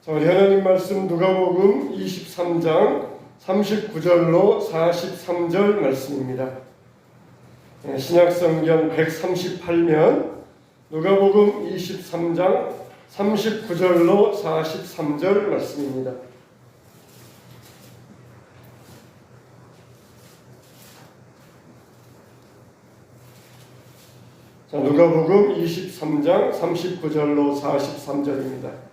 자, 우리 하나님 말씀 누가복음 23장 39절로 43절 말씀입니다. 신약성경 138면 누가복음 23장 39절로 43절 말씀입니다. 자, 누가복음 23장 39절로 43절입니다.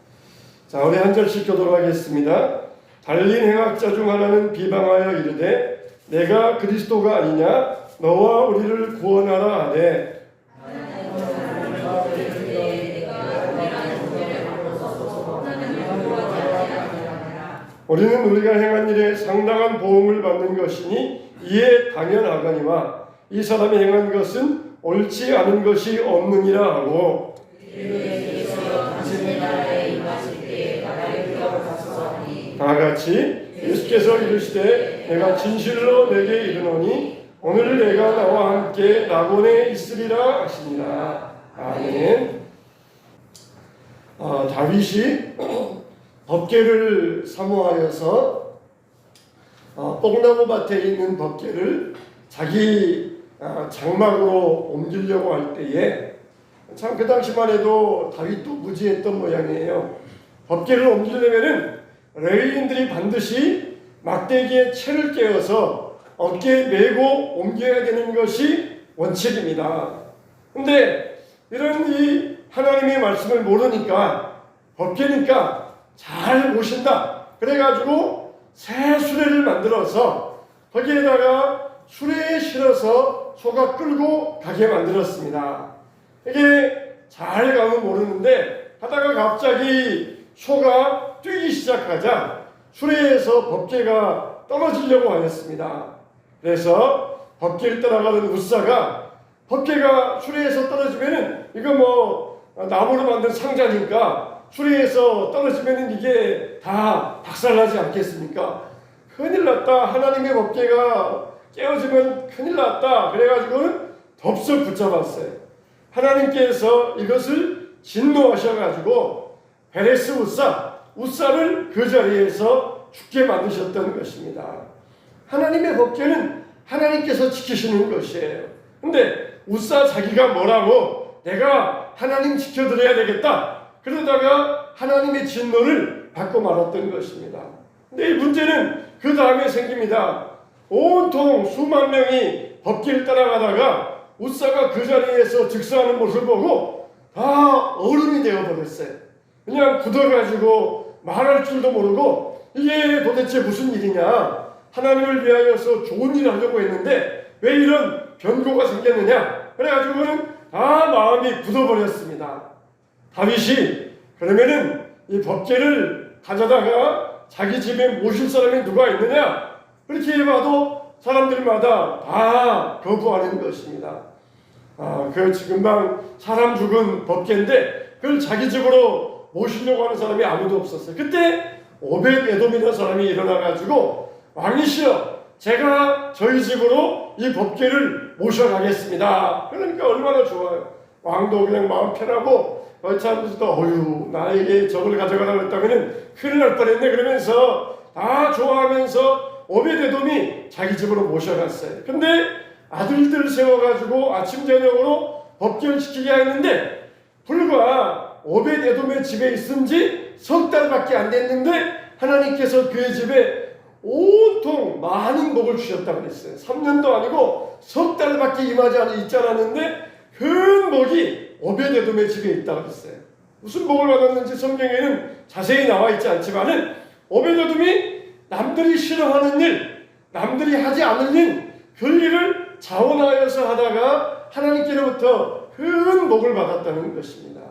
자, 우리 한 절씩 교도록 하겠습니다. 달린 행악자 중 하나는 비방하여 이르되 내가 그리스도가 아니냐 너와 우리를 구원하라 하되 우리는 우리가 행한 일에 상당한 보응을 받는 것이니 이에 당연하거니와 이 사람이 행한 것은 옳지 않은 것이 없느니라 하고 다같이 예수께서 이르시되 내가 진실로 내게 이르노니 오늘 내가 나와 함께 낙원에 있으리라 하시니라. 아멘. 다윗이 법궤를 사모하여서 뽕나무 밭에 있는 법궤를 자기 장막으로 옮기려고 할 때에 참 그 당시만 해도 다윗도 무지했던 모양이에요. 법궤를 옮기려면은 레위인들이 반드시 막대기에 채를 깨어서 어깨에 메고 옮겨야 되는 것이 원칙입니다. 근데 이런 이 하나님의 말씀을 모르니까 법궤니까 잘 모신다. 그래가지고 새 수레를 만들어서 거기에다가 수레에 실어서 소가 끌고 가게 만들었습니다. 이게 잘 가면 모르는데 하다가 갑자기 소가 뛰기 시작하자 수레에서 법궤가 떨어지려고 하였습니다. 그래서 법궤를 따라가는 웃사가 법궤가 수레에서 떨어지면은 이거 뭐 나무로 만든 상자니까 수레에서 떨어지면은 이게 다 박살나지 않겠습니까? 큰일 났다. 하나님의 법궤가 깨어지면 큰일 났다. 그래가지고는 덥석 붙잡았어요. 하나님께서 이것을 진노하셔가지고 베레스 웃사를 그 자리에서 죽게 만드셨던 것입니다. 하나님의 법궤는 하나님께서 지키시는 것이에요. 근데 웃사 자기가 뭐라고 내가 하나님 지켜드려야 되겠다. 그러다가 하나님의 진노를 받고 말았던 것입니다. 근데 이 문제는 그 다음에 생깁니다. 온통 수만 명이 법궤를 따라가다가 웃사가 그 자리에서 즉사하는 모습을 보고 다 얼음이 되어버렸어요. 그냥 굳어가지고 말할 줄도 모르고 이게 도대체 무슨 일이냐. 하나님을 위하여서 좋은 일을 하려고 했는데 왜 이런 변고가 생겼느냐. 그래가지고는 다 마음이 굳어버렸습니다. 다윗이 그러면은 이 법궤를 가져다가 자기 집에 모실 사람이 누가 있느냐. 그렇게 해봐도 사람들마다 다 거부하는 것입니다. 그 금방 사람 죽은 법궤인데 그걸 자기 집으로 모시려고 하는 사람이 아무도 없었어요. 그때 오벳에돔이라는 사람이 일어나가지고 왕이시여 제가 저희 집으로 이 법궤를 모셔가겠습니다. 그러니까 얼마나 좋아요. 왕도 그냥 마음 편하고 사람들도 어휴 나에게 저걸 가져가라고 했다면 큰일 날 뻔했네 그러면서 다 좋아하면서 오벳에돔이 자기 집으로 모셔갔어요. 근데 아들들 세워가지고 아침 저녁으로 법궤를 지키게 했는데 불과 오벳에돔의 집에 있은 지 석 달밖에 안 됐는데 하나님께서 그의 집에 온통 많은 복을 주셨다고 그랬어요. 3년도 아니고 석 달밖에 있지 않았는데 큰 복이 오벳에돔의 집에 있다고 그랬어요. 무슨 복을 받았는지 성경에는 자세히 나와 있지 않지만은 오벳에돔이 남들이 싫어하는 일, 남들이 하지 않을 일, 그 일을 자원하여서 하다가 하나님께로부터 큰 복을 받았다는 것입니다.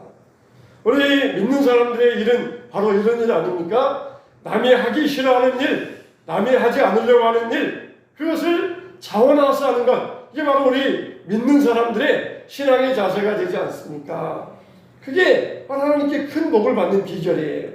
우리 믿는 사람들의 일은 바로 이런 일 아닙니까? 남이 하기 싫어하는 일, 남이 하지 않으려고 하는 일, 그것을 자원해서 하는 것, 이게 바로 우리 믿는 사람들의 신앙의 자세가 되지 않습니까? 그게 하나님께 큰 복을 받는 비결이에요.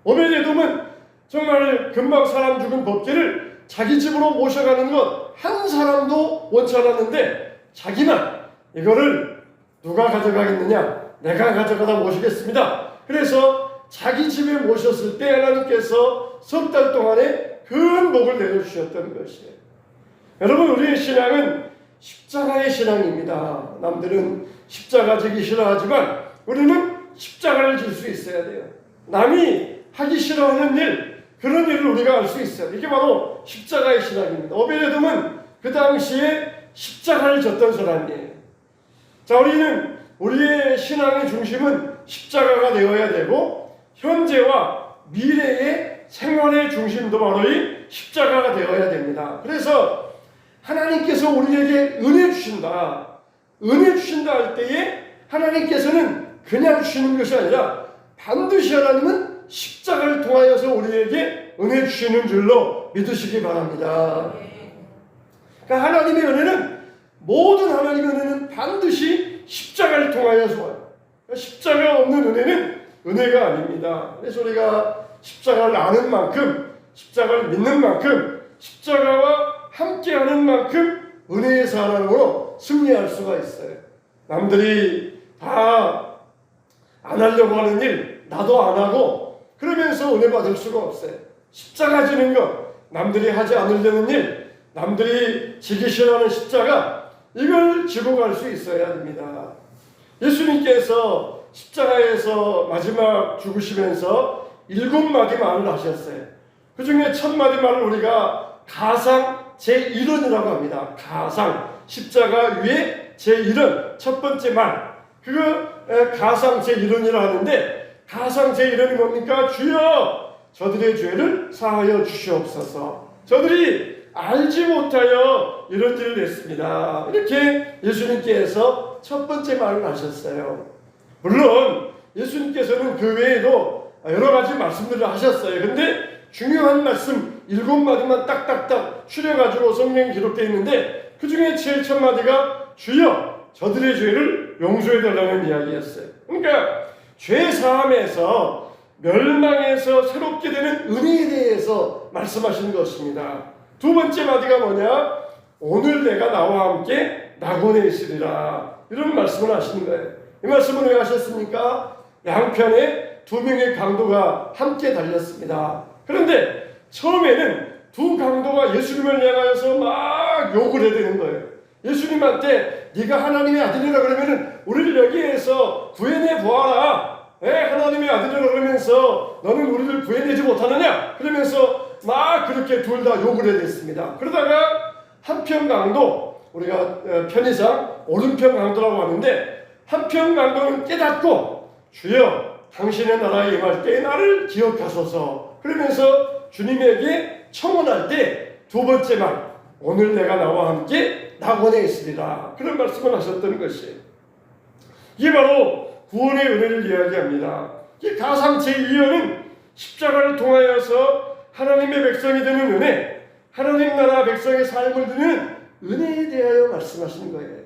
오벳에돔은 정말 금방 사람 죽은 법궤를 자기 집으로 모셔가는 것 한 사람도 원치 않았는데 자기만 이거를 누가 가져가겠느냐? 내가 가져가다 모시겠습니다. 그래서 자기 집에 모셨을 때 하나님께서 석 달 동안에 큰 복을 내려주셨던 것이에요. 여러분, 우리의 신앙은 십자가의 신앙입니다. 남들은 십자가 지기 싫어하지만 우리는 십자가를 질 수 있어야 돼요. 남이 하기 싫어하는 일, 그런 일을 우리가 할 수 있어요. 이게 바로 십자가의 신앙입니다. 오베데돔은 그 당시에 십자가를 졌던 사람이에요. 자, 우리의 신앙의 중심은 십자가가 되어야 되고, 현재와 미래의 생활의 중심도 바로 이 십자가가 되어야 됩니다. 그래서 하나님께서 우리에게 은혜 주신다. 은혜 주신다 할 때에 하나님께서는 그냥 주시는 것이 아니라 반드시 하나님은 십자가를 통하여서 우리에게 은혜 주시는 줄로 믿으시기 바랍니다. 그러니까 하나님의 은혜는, 모든 하나님의 은혜는 반드시 십자가를 통하여서 와요. 그러니까 십자가 없는 은혜는 은혜가 아닙니다. 그래서 우리가 십자가를 아는 만큼, 십자가를 믿는 만큼, 십자가와 함께하는 만큼 은혜의 사랑으로 승리할 수가 있어요. 남들이 다 안 하려고 하는 일 나도 안 하고 그러면서 은혜 받을 수가 없어요. 십자가 지는 것, 남들이 하지 않으려는 일, 남들이 지기 싫어하는 십자가, 이걸 지고 갈 수 있어야 됩니다. 예수님께서 십자가에서 마지막 죽으시면서 7마디 말을 하셨어요. 그 중에 첫 마디 말을 우리가 가상 제1원이라고 합니다. 가상, 십자가 위에 제1원, 첫 번째 말, 그거 가상 제1원이라 하는데, 가상 제1원이 뭡니까? 주여 저들의 죄를 사하여 주시옵소서. 저들이 알지 못하여 이런 일을 했습니다. 이렇게 예수님께서 첫 번째 말을 하셨어요. 물론 예수님께서는 그 외에도 여러 가지 말씀들을 하셨어요. 근데 중요한 말씀 7마디만 딱딱딱 추려가지고 성경에 기록되어 있는데, 그 중에 제일 첫 마디가 주여 저들의 죄를 용서해달라는 이야기였어요. 그러니까 죄 사함에서, 멸망에서 새롭게 되는 은혜에 대해서 말씀하시는 것입니다. 두 번째 마디가 뭐냐? 오늘 내가 나와 함께 낙원에 있으리라, 이런 말씀을 하시는 거예요. 이 말씀을 왜 하셨습니까? 양편에 2명의 강도가 함께 달렸습니다. 그런데 처음에는 두 강도가 예수님을 향하여서 막 욕을 해야 되는 거예요. 예수님한테 네가 하나님의 아들이라 그러면은 우리를 여기에서 구해내 보아라. 하나님의 아들이라 그러면서 너는 우리를 구해내지 못하느냐? 그러면서 막 그렇게 둘 다 욕을 해야 됐습니다. 그러다가 한편 강도, 우리가 편의상 오른편 강도라고 하는데, 한편 강도는 깨닫고 주여 당신의 나라에 임할 때 나를 기억하소서, 그러면서 주님에게 청원할 때 두 번째 말, 오늘 내가 나와 함께 낙원에 있으리라, 그런 말씀을 하셨던 것이에요. 이게 바로 구원의 은혜를 이야기합니다. 이 가상 제2호는 십자가를 통하여서 하나님의 백성이 되는 은혜, 하나님 나라 백성의 삶을 드는 은혜에 대하여 말씀하시는 거예요.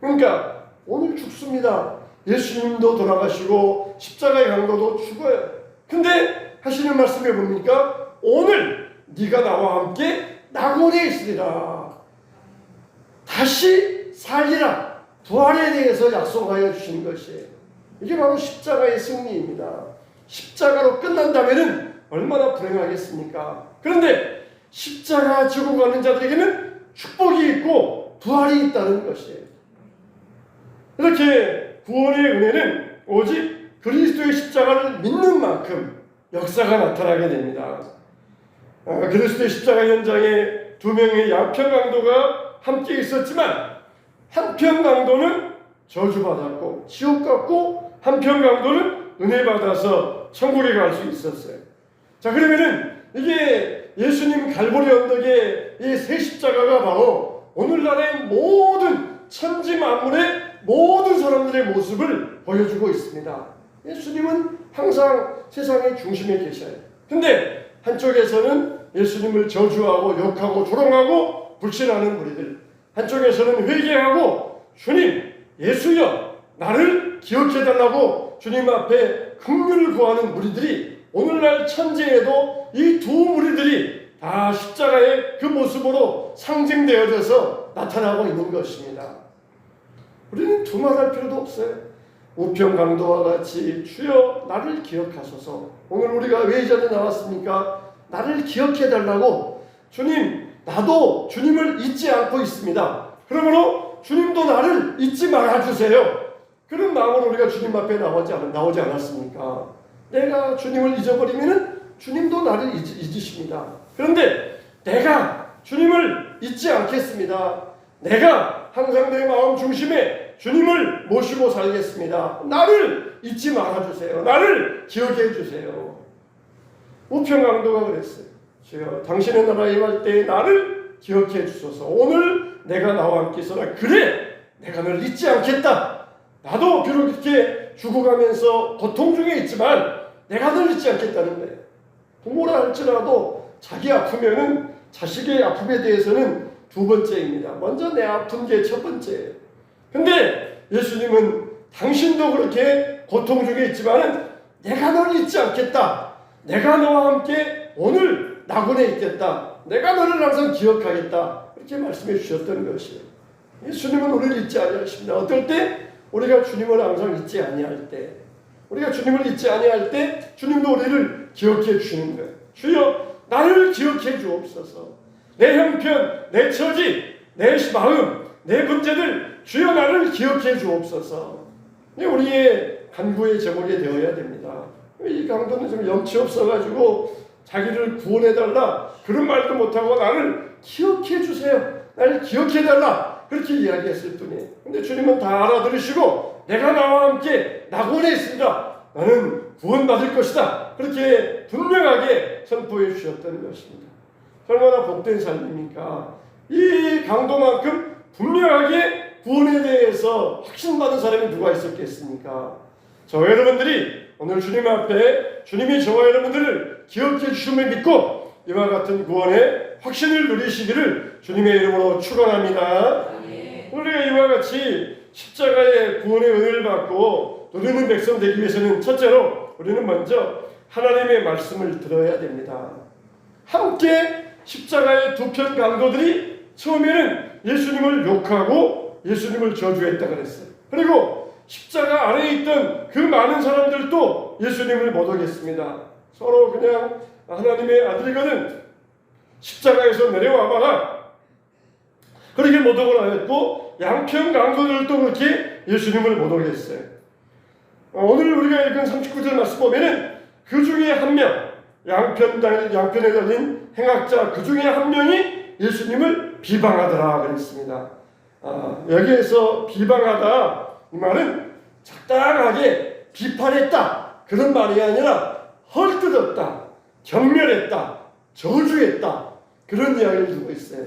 그러니까 오늘 죽습니다. 예수님도 돌아가시고 십자가의 강도도 죽어요. 근데 하시는 말씀이 뭡니까? 오늘 네가 나와 함께 낙원에 있으리라, 다시 살리라, 부활에 대해서 약속하여 주신 것이에요. 이게 바로 십자가의 승리입니다. 십자가로 끝난다면 얼마나 불행하겠습니까? 그런데 십자가 지고 가는 자들에게는 축복이 있고 부활이 있다는 것이에요. 이렇게 구원의 은혜는 오직 그리스도의 십자가를 믿는 만큼 역사가 나타나게 됩니다. 그리스도의 십자가 현장에 2명의 양편 강도가 함께 있었지만, 한편 강도는 저주받았고 지옥 갔고, 한편 강도는 은혜 받아서 천국에 갈 수 있었어요. 자, 그러면은 이게 예수님 갈보리 언덕의 이 새 십자가가 바로 오늘날의 모든 천지 만물의 모든 사람들의 모습을 보여주고 있습니다. 예수님은 항상 세상의 중심에 계셔요. 근데 한쪽에서는 예수님을 저주하고 욕하고 조롱하고 불신하는 무리들, 한쪽에서는 회개하고 주님, 예수여 나를 기억해달라고 주님 앞에 긍휼을 구하는 무리들이, 오늘날 천지에도 이 두 무리들이 다 십자가의 그 모습으로 상징되어져서 나타나고 있는 것입니다. 우리는 두말할 필요도 없어요. 우편 강도와 같이 주여 나를 기억하소서. 오늘 우리가 왜 이 자리에 나왔습니까? 나를 기억해 달라고. 주님, 나도 주님을 잊지 않고 있습니다. 그러므로 주님도 나를 잊지 말아주세요. 그런 마음으로 우리가 주님 앞에 나오지 않았습니까? 내가 주님을 잊어버리면 주님도 나를 잊으십니다. 그런데 내가 주님을 잊지 않겠습니다. 내가 항상 내 마음 중심에 주님을 모시고 살겠습니다. 나를 잊지 말아주세요. 나를 기억해 주세요. 우평강도가 그랬어요. 주여 당신의 나라에 임할 때 나를 기억해 주소서. 오늘 내가 나와 함께 있어라. 그래 내가 널 잊지 않겠다. 나도 비록 이렇게 죽어가면서 고통 중에 있지만 내가 널 잊지 않겠다는 거예요. 부모라 할지라도 자기 아프면은 자식의 아픔에 대해서는 두 번째입니다. 먼저 내 아픈 게 첫 번째예요. 근데 예수님은 당신도 그렇게 고통 중에 있지만은 내가 널 잊지 않겠다. 내가 너와 함께 오늘 낙원에 있겠다. 내가 너를 항상 기억하겠다. 이렇게 말씀해 주셨던 것이에요. 예수님은 우리를 잊지 아니하십니다. 어떨 때? 우리가 주님을 항상 잊지 아니할 때, 우리가 주님을 잊지 아니할 때 주님도 우리를 기억해 주시는 거예요. 주여 나를 기억해 주옵소서. 내 형편, 내 처지, 내 마음, 내 문제들 주여 나를 기억해 주옵소서. 우리의 간구의 제목이 되어야 됩니다. 이 강도는 좀 염치 없어가지고 자기를 구원해달라 그런 말도 못하고 나를 기억해 주세요. 나를 기억해달라 그렇게 이야기했을 뿐이에요. 근데 주님은 다 알아들으시고 내가 나와 함께 낙원에 있습니다. 나는 구원받을 것이다. 그렇게 분명하게 선포해 주셨던 것입니다. 얼마나 복된 삶입니까? 이 강도만큼 분명하게 구원에 대해서 확신받은 사람이 누가 있었겠습니까? 저와 여러분들이 오늘 주님 앞에 주님이 저와 여러분들을 기억해 주심을 믿고 이와 같은 구원의 확신을 누리시기를 주님의 이름으로 축원합니다. 우리가 이와 같이 십자가의 구원의 은혜를 받고 누리는 백성 되기 위해서는 첫째로 우리는 먼저 하나님의 말씀을 들어야 됩니다. 함께 십자가의 두 편 강도들이 처음에는 예수님을 욕하고 예수님을 저주했다 그랬어요. 그리고 십자가 아래에 있던 그 많은 사람들도 예수님을 못 오겠습니다. 서로 그냥 하나님의 아들이거든 십자가에서 내려와봐라 그렇게 못 오고 하였고 양편 강도들도 그렇게 예수님을 못 오겠어요. 오늘 우리가 읽은 39절 말씀 보면은 그 중에 한 명 양편에 달린 행악자 그 중에 한 명이 예수님을 비방하더라 그랬습니다. 여기에서 비방하다 이 말은 적당하게 비판했다 그런 말이 아니라 헐뜯었다, 경멸했다, 저주했다 그런 이야기를 주고 있어요.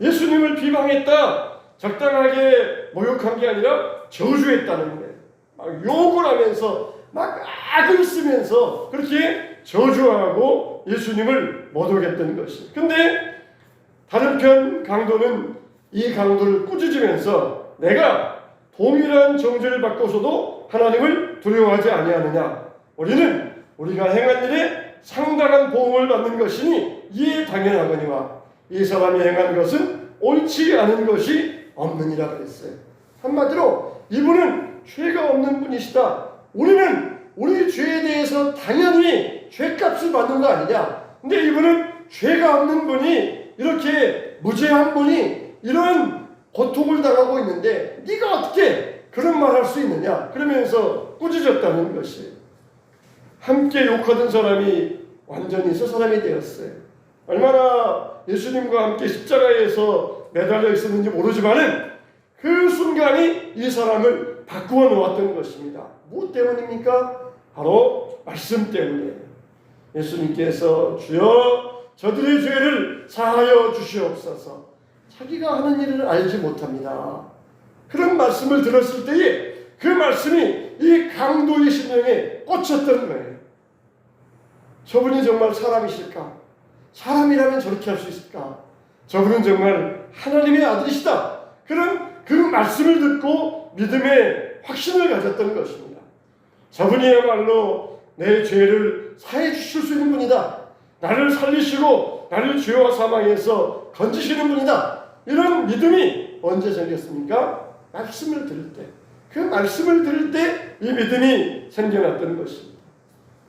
예수님을 비방했다, 적당하게 모욕한 게 아니라 저주했다는 거예요. 막 욕을 하면서 막 악을 쓰면서 그렇게 저주하고 예수님을 못 오겠다는 것이에요. 근데 다른 편 강도는 이 강도를 꾸짖으면서 내가 동일한 정죄를 받고서도 하나님을 두려워하지 아니하느냐. 우리는 우리가 행한 일에 상당한 보응을 받는 것이니 이에 당연하거니와 이 사람이 행한 것은 옳지 않은 것이 없느니라 그랬어요. 한마디로 이분은 죄가 없는 분이시다. 우리는 우리 죄에 대해서 당연히 죄값을 받는 거 아니냐. 근데 이분은 죄가 없는 분이 이렇게 무죄한 분이 이런 고통을 당하고 있는데 네가 어떻게 그런 말 할 수 있느냐. 그러면서 꾸짖었다는 것이에요. 함께 욕하던 사람이 완전히 저 사람이 되었어요. 얼마나 예수님과 함께 십자가에서 매달려 있었는지 모르지만은 그 순간이 이 사람을 바꾸어 놓았던 것입니다. 무엇 때문입니까? 바로 말씀 때문이에요. 예수님께서 주여 저들의 죄를 사하여 주시옵소서. 자기가 하는 일을 알지 못합니다. 그런 말씀을 들었을 때에 그 말씀이 이 강도의 심령에 꽂혔던 거예요. 저분이 정말 사람이실까? 사람이라면 저렇게 할 수 있을까? 저분은 정말 하나님의 아들이시다. 그런 그 말씀을 듣고 믿음의 확신을 가졌던 것입니다. 저분이야말로 내 죄를 사해 주실 수 있는 분이다. 나를 살리시고 나를 죄와 사망에서 건지시는 분이다. 이런 믿음이 언제 생겼습니까? 말씀을 들을 때. 그 말씀을 들을 때 이 믿음이 생겨났던 것입니다.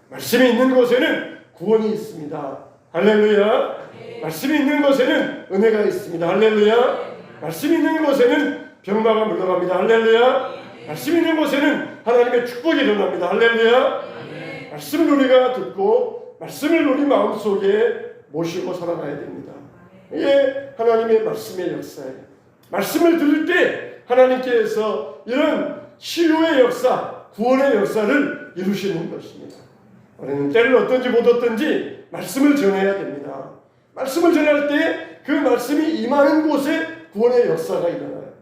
말씀이 있는 곳에는 구원이 있습니다. 할렐루야. 말씀이 있는 곳에는 은혜가 있습니다. 할렐루야. 말씀이 있는 곳에는 병마가 물러갑니다. 할렐루야. 말씀이 있는 곳에는 하나님의 축복이 일어납니다. 할렐루야. 말씀을 우리가 듣고 말씀을 우리 마음속에 모시고 살아가야 됩니다. 이게 하나님의 말씀의 역사예요. 말씀을 들을 때 하나님께서 이런 치유의 역사, 구원의 역사를 이루시는 것입니다. 우리는 때를 얻든지 못 얻든지 말씀을 전해야 됩니다. 말씀을 전할 때 그 말씀이 임하는 곳에 구원의 역사가 일어나요.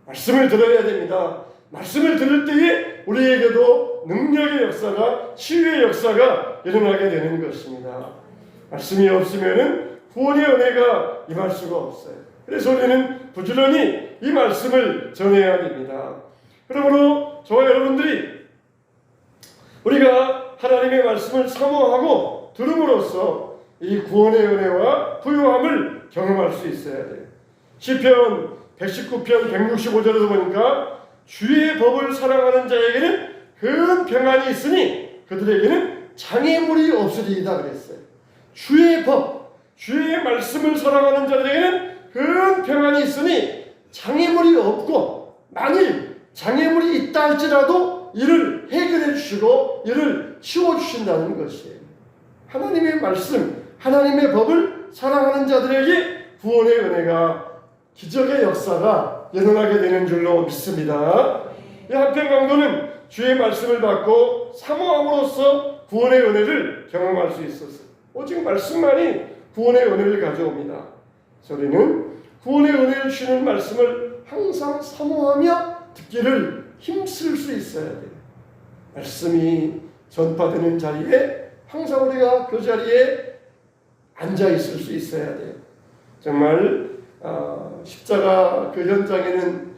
말씀을 들어야 됩니다. 말씀을 들을 때에 우리에게도 능력의 역사가, 치유의 역사가 일어나게 되는 것입니다. 말씀이 없으면 구원의 은혜가 임할 수가 없어요. 그래서 우리는 부지런히 이 말씀을 전해야 됩니다. 그러므로 저와 여러분들이 우리가 하나님의 말씀을 사모하고 들음으로써 이 구원의 은혜와 부요함을 경험할 수 있어야 돼요. 시편 119편 165절에서 보니까 주의 법을 사랑하는 자에게는 큰 평안이 있으니 그들에게는 장애물이 없으리이다 그랬어요. 주의 법, 주의 말씀을 사랑하는 자들에게는 큰 평안이 있으니 장애물이 없고, 만일 장애물이 있다 할지라도 이를 해결해 주시고 이를 치워주신다는 것이에요. 하나님의 말씀, 하나님의 법을 사랑하는 자들에게 구원의 은혜가, 기적의 역사가 일어나게 되는 줄로 믿습니다. 이 한편 강도는 주의 말씀을 받고 사모함으로써 구원의 은혜를 경험할 수 있었어요. 오직 말씀만이 구원의 은혜를 가져옵니다. 저희는 구원의 은혜를 주시는 말씀을 항상 사모하며 듣기를 힘쓸 수 있어야 돼요. 말씀이 전파되는 자리에 항상 우리가 그 자리에 앉아 있을 수 있어야 돼요. 정말 십자가 그 현장에는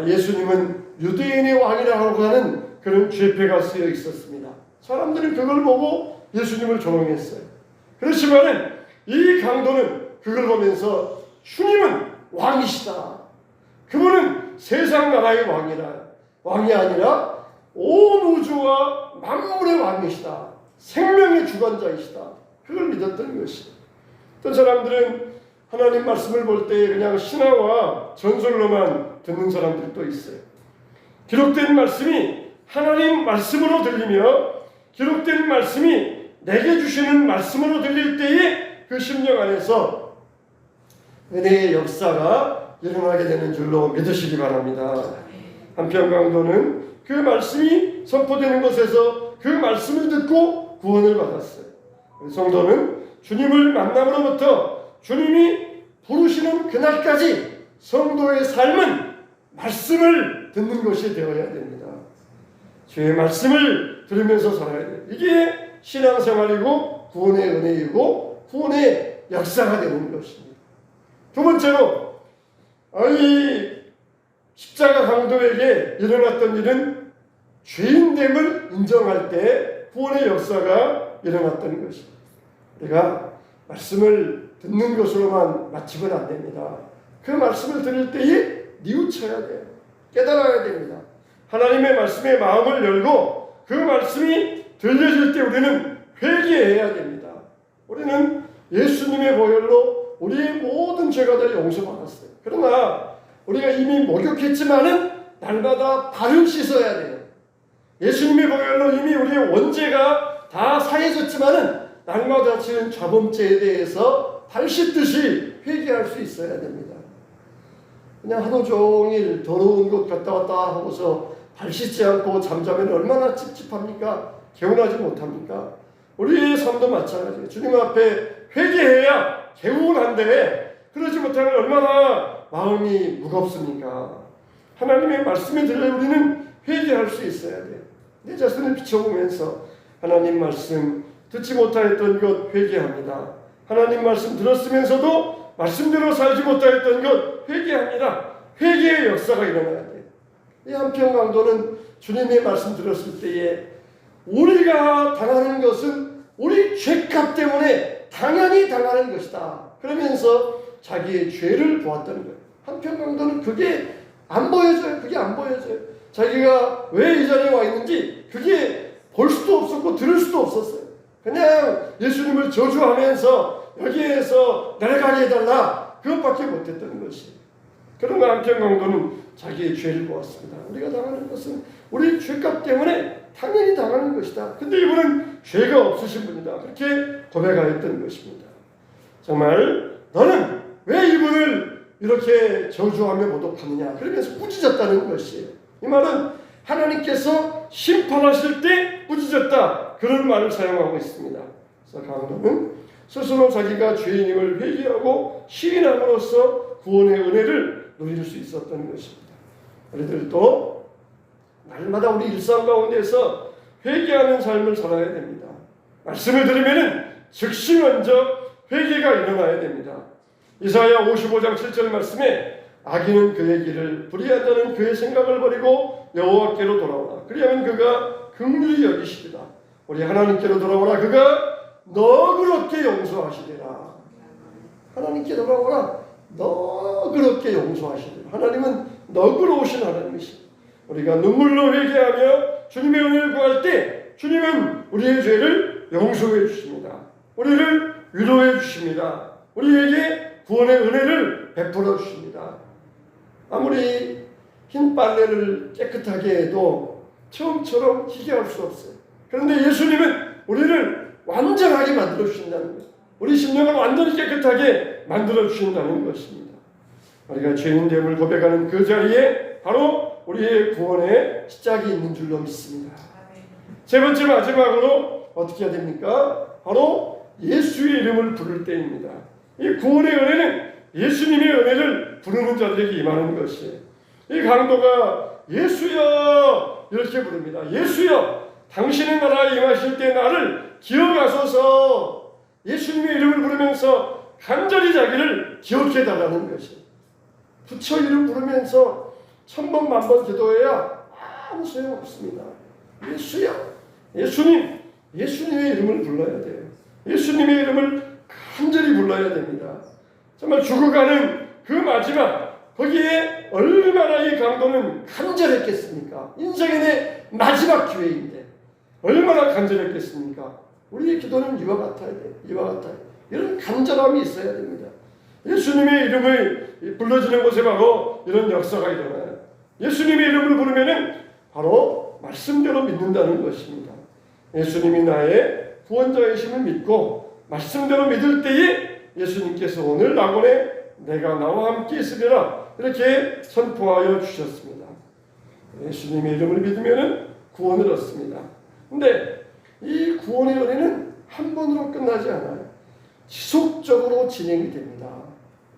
예수님은 유대인의 왕이라고 하는 그런 죄패가 쓰여 있었습니다. 사람들은 그걸 보고 예수님을 조롱했어요. 그렇지만은 이 강도는 그걸 보면서 주님은 왕이시다. 그분은 세상 나라의 왕이 아니라 온 우주와 만물의 왕이시다. 생명의 주관자이시다. 그걸 믿었던 것이죠. 어떤 사람들은 하나님 말씀을 볼 때 그냥 신화와 전설로만 듣는 사람들도 있어요. 기록된 말씀이 하나님 말씀으로 들리며 기록된 말씀이 내게 주시는 말씀으로 들릴 때에 그 심령 안에서 은혜의 역사가 일어나게 되는 줄로 믿으시기 바랍니다. 한편 강도는 그 말씀이 선포되는 곳에서 그 말씀을 듣고 구원을 받았어요. 성도는 주님을 만남으로부터 주님이 부르시는 그날까지 성도의 삶은 말씀을 듣는 것이 되어야 됩니다. 주의 말씀을 들으면서 살아야 돼요. 이게 신앙생활이고 구원의 은혜이고 구원의 역사가 되는 것입니다. 두 번째로 이 십자가 강도에게 일어났던 일은 죄인됨을 인정할 때 구원의 역사가 일어났던 것입니다. 우리가 말씀을 듣는 것으로만 마치면 안 됩니다. 그 말씀을 들을 때에 뉘우쳐야 돼요. 깨달아야 됩니다. 하나님의 말씀에 마음을 열고 그 말씀이 들려질 때 우리는 회개해야 됩니다. 우리는 예수님의 보혈로 우리의 모든 죄가 다 용서받았어요. 그러나 우리가 이미 목욕했지만은 날마다 발을 씻어야 돼요. 예수님의 보혈로 이미 우리의 원죄가 다 사해졌지만은 날마다 지은 죄범죄에 대해서 발 씻듯이 회개할 수 있어야 됩니다. 그냥 하루 종일 더러운 곳 갔다 왔다 하고서 발 씻지 않고 잠자면 얼마나 찝찝합니까? 개운하지 못합니까? 우리의 삶도 마찬가지예요. 주님 앞에 회개해야 개운한데 그러지 못하면 얼마나 마음이 무겁습니까? 하나님의 말씀에 들려 우리는 회개할 수 있어야 돼요. 내 자신을 비춰보면서 하나님 말씀 듣지 못하였던 것 회개합니다. 하나님 말씀 들었으면서도 말씀대로 살지 못하였던 것 회개합니다. 회개의 역사가 일어나야 돼요. 이 한편 강도는 주님의 말씀 들었을 때에 우리가 당하는 것은 우리 죄값 때문에 당연히 당하는 것이다. 그러면서 자기의 죄를 보았다는 거예요. 한편 강도는 그게 안 보여져요. 그게 안 보여져요. 자기가 왜 이 자리에 와 있는지 그게 볼 수도 없었고 들을 수도 없었어요. 그냥 예수님을 저주하면서 여기에서 내려가게 해달라, 그것밖에 못했던 것이. 그러나 한편 강도는 자기의 죄를 보았습니다. 우리가 당하는 것은 우리 죄값 때문에 당연히 당하는 것이다. 근데 이분은 죄가 없으신 분이다, 그렇게 고백하였던 것입니다. 정말 너는 왜 이분을 이렇게 저주하며 모독하느냐, 그러면서 꾸짖었다는 것이에요. 이 말은 하나님께서 심판하실 때 꾸짖었다, 그런 말을 사용하고 있습니다. 그래서 강도는 스스로 자기가 죄인임을 회개하고 시인함으로써 구원의 은혜를 누릴 수 있었던 것입니다. 우리들도 날마다 우리 일상 가운데서 회개하는 삶을 살아야 됩니다. 말씀을 들으면 즉시 먼저 회개가 일어나야 됩니다. 이사야 55장 7절 말씀에 악인은 그의 길을, 불의한 자는 그의 생각을 버리고 여호와께로 돌아오라. 그리하면 그가 긍휼히 여기시리라. 우리 하나님께로 돌아오라. 그가 너그럽게 용서하시리라. 하나님께 돌아오라. 너그럽게 용서하시리라. 하나님은 너그러우신 하나님이십니다. 우리가 눈물로 회개하며 주님의 은혜를 구할 때 주님은 우리의 죄를 용서해 주십니다. 우리를 위로해 주십니다. 우리에게 구원의 은혜를 베풀어 주십니다. 아무리 흰 빨래를 깨끗하게 해도 처음처럼 희게 할 수 없어요. 그런데 예수님은 우리를 완전하게 만들어 주신다는 거예요. 우리 심령을 완전히 깨끗하게 만들어 주신다는 것입니다. 우리가 죄인됨을 고백하는 그 자리에 바로 우리의 구원의 시작이 있는 줄로 믿습니다. 세 번째 마지막으로 어떻게 해야 됩니까? 바로 예수의 이름을 부를 때입니다. 이 구원의 은혜는 예수님의 은혜를 부르는 자들에게 임하는 것이에요. 이 강도가 예수여 이렇게 부릅니다. 예수여, 당신의 나라에 임하실 때 나를 기억하소서. 예수님의 이름을 부르면서 간절히 자기를 기억해 달라는 것이에요. 부처 이름 부르면서 1000번 만번 기도해야 아무 소용 없습니다. 예수여, 예수님, 예수님의 이름을 불러야 돼요. 예수님의 이름을 간절히 불러야 됩니다. 정말 죽어가는 그 마지막, 거기에 얼마나 이 강도는 간절했겠습니까? 인생의 내 마지막 기회인데 얼마나 간절했겠습니까? 우리의 기도는 이와 같아야 돼요. 이와 같아요. 이런 간절함이 있어야 됩니다. 예수님의 이름을 불러주는 곳에 바로 이런 역사가 일어나요. 예수님의 이름을 부르면 바로 말씀대로 믿는다는 것입니다. 예수님이 나의 구원자이심을 믿고 말씀대로 믿을 때에 예수님께서 오늘 낙원에 내가 나와 함께 있으리라 이렇게 선포하여 주셨습니다. 예수님의 이름을 믿으면 구원을 얻습니다. 근데 이 구원의 은혜는 한 번으로 끝나지 않아요. 지속적으로 진행이 됩니다.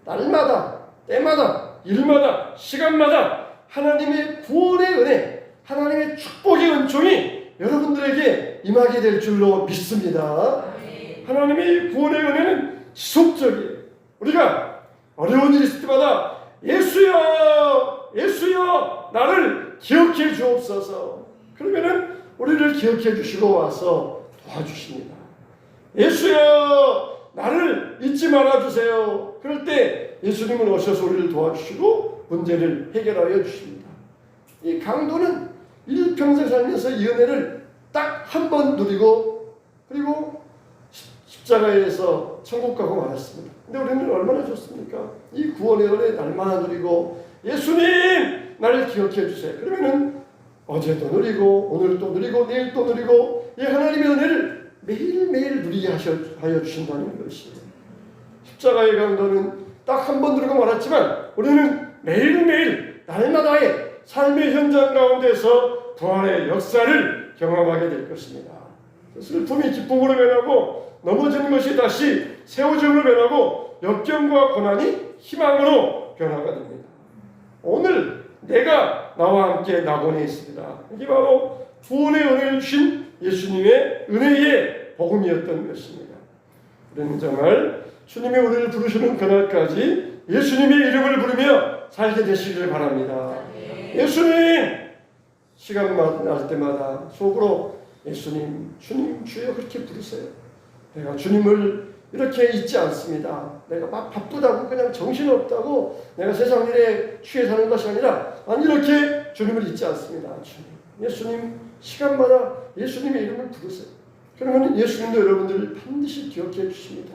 날마다, 때마다, 일마다, 시간마다 하나님의 구원의 은혜, 하나님의 축복의 은총이 여러분들에게 임하게 될 줄로 믿습니다. 하나님의 구원의 은혜는 지속적이에요. 우리가 어려운 일이 있을 때마다 예수여, 예수여, 나를 기억해 주옵소서. 그러면은 우리를 기억해 주시고 와서 도와주십니다. 예수여, 나를 잊지 말아주세요. 그럴 때 예수님은 오셔서 우리를 도와주시고 문제를 해결하여 주십니다. 이 강도는 일평생 살면서 이 은혜를 딱 한 번 누리고 그리고 십자가에서 천국 가고 말았습니다. 근데 우리는 얼마나 좋습니까? 이 구원의 은혜 날마다 누리고 예수님 나를 기억해 주세요. 그러면은 어제도 누리고 오늘도 누리고 내일도 누리고 이 하나님의 은혜를 매일매일 누리게 하여 주신다는 것이에요. 십자가의 강도는 딱 한 번 누리고 말았지만 우리는 매일매일 날마다의 삶의 현장 가운데서 부활의 역사를 경험하게 될 것입니다. 슬픔이 기쁨으로 변하고 넘어진 것이 다시 세워짐으로 변하고 역경과 고난이 희망으로 변화가 됩니다. 오늘 내가 나와 함께 낙원에 있습니다. 이게 바로 구원의 은혜를 주신 예수님의 은혜의 복음이었던 것입니다. 우리는 정말 주님의 우리를 부르시는 그날까지 예수님의 이름을 부르며 살게 되시기를 바랍니다. 예수님! 시간 날 때마다 속으로 예수님, 주님, 주여 그렇게 부르세요. 내가 주님을 이렇게 잊지 않습니다. 내가 막 바쁘다고 그냥 정신없다고 내가 세상 일에 취해 사는 것이 아니라 이렇게 주님을 잊지 않습니다. 주님, 예수님 시간마다 예수님의 이름을 부르세요. 그러면 예수님도 여러분들을 반드시 기억해 주십니다.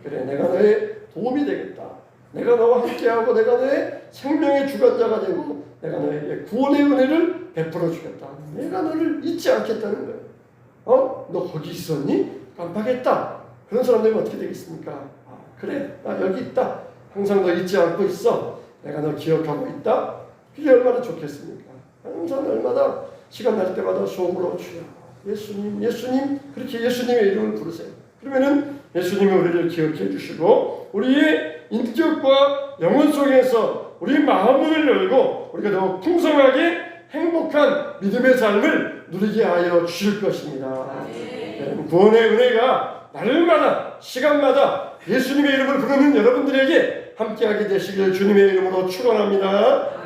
그래, 내가 너의 도움이 되겠다. 내가 너와 함께하고 내가 너의 생명의 주관자가 되고 내가 너에게 구원의 은혜를 베풀어 주겠다. 내가 너를 잊지 않겠다는 거예요. 너 거기 있었니? 깜빡했다. 그런 사람들은 어떻게 되겠습니까? 그래, 나 여기 있다. 항상 너 잊지 않고 있어. 내가 너 기억하고 있다. 그게 얼마나 좋겠습니까? 항상 날마다 시간 날 때마다 속으로 주여 예수님, 예수님, 그렇게 예수님의 이름을 부르세요. 그러면은 예수님이 우리를 기억해 주시고 우리의 인격과 영혼 속에서 우리 마음을 열고 우리가 더 풍성하게 행복한 믿음의 삶을 누리게 하여 주실 것입니다. 구원의 은혜가 날마다 시간마다 예수님의 이름을 부르는 여러분들에게 함께하게 되시길 주님의 이름으로 축원합니다.